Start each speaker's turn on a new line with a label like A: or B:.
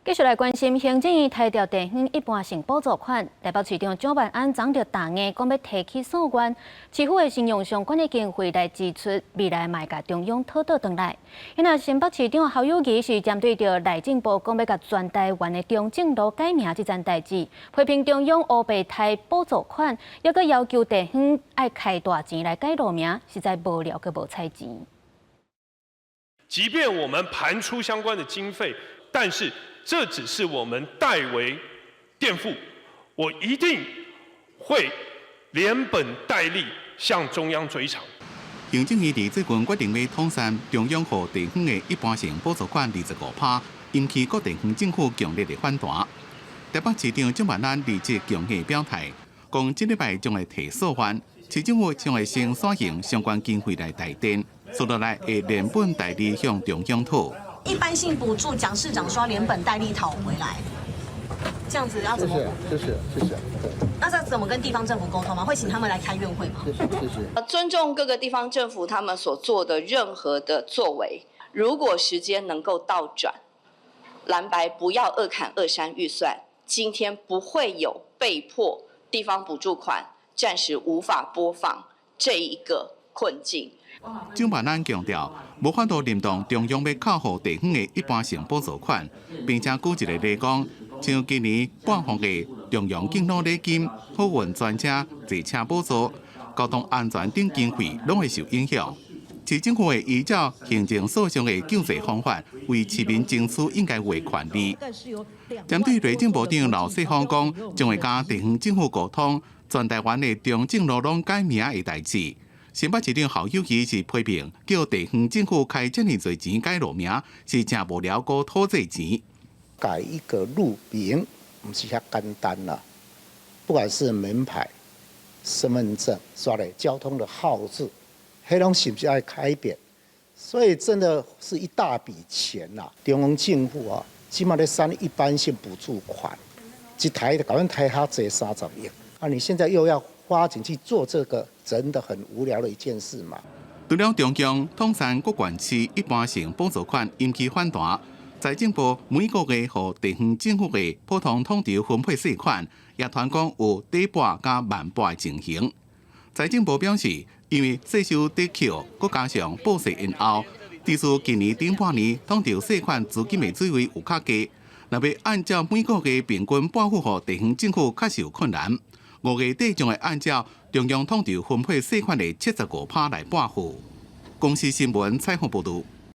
A: 继续来关心行政院提调地方一般性补助款，台北市长蒋万安昨着大硬讲要提起诉愿，市府会先用相关的经费来支出，未来卖甲中央讨倒转来。因为新北市长侯友宜是针对着内政部讲要甲全台湾的中正路改名这件代志，批评中央乌白提补助款，又搁要求地方爱开大钱来改路名，实在无聊搁无彩钱。
B: 即便我们盘出相关的经费，但是这只是我们代为垫付，我一定会连本带利向中央追偿。
C: 行政院最近决定要统删中央予地方的一般性补助款25%，引起各地方政府强烈的反弹。台北市长蒋万安立即强硬表态，讲这礼拜将会提诉愿，市政府将会先选用相关经费来代垫，接落来会连本带利向中央讨。
D: 一般性补助，蒋市长说连本带利讨回来，这样子要怎么补？
E: 谢谢。
D: 那这怎么跟地方政府沟通吗？会请他们来开院会吗？
E: 谢谢。
F: 尊重各个地方政府他们所做的任何的作为，如果时间能够倒转，蓝白不要恶砍恶删预算，今天不会有被迫地方补助款暂时无法播放这一个困境。
C: 蒋万安强调，无法度认同中央要扣付地方的一般性补助款，并且举一个例讲，像今年8月中央敬老礼金、好运专车、坐车补助、交通安全等经费拢会受影响。市政府会依照行政诉讼的救济方法，为市民争取应该有的权利。针对内政部长刘世芳讲，将会甲地方政府沟通全台湾的中正路拢改名的代志。新北市长侯友宜是批评，叫地方政府开这么多钱改路名，是真无聊，搁讨这钱。
E: 改一个路名，不是遐简单啦。不管是门牌、身份证，刷的交通的号字，迄拢是不是要改变？所以真的是一大笔钱啦。中央政府啊，起码得删一般性补助款，一台搞完台下这30亿啊，你现在又要花钱去做这个，真的很无聊的一件事嘛。
C: 除了中央统删各县市一般性补助款引起反弹，财政部每个月予地方政府的普通统筹分配税款，也传讲有低拨加慢拨的情形。财政部表示，因为税收低扣，再加上报税延后，致使今年顶半年统筹税款资金的水位有较低。若要按照每个月平均拨付予地方政府，确实有困难。5月底将会按照中央统筹分配税款的75%来拨付。公司新闻采访报道。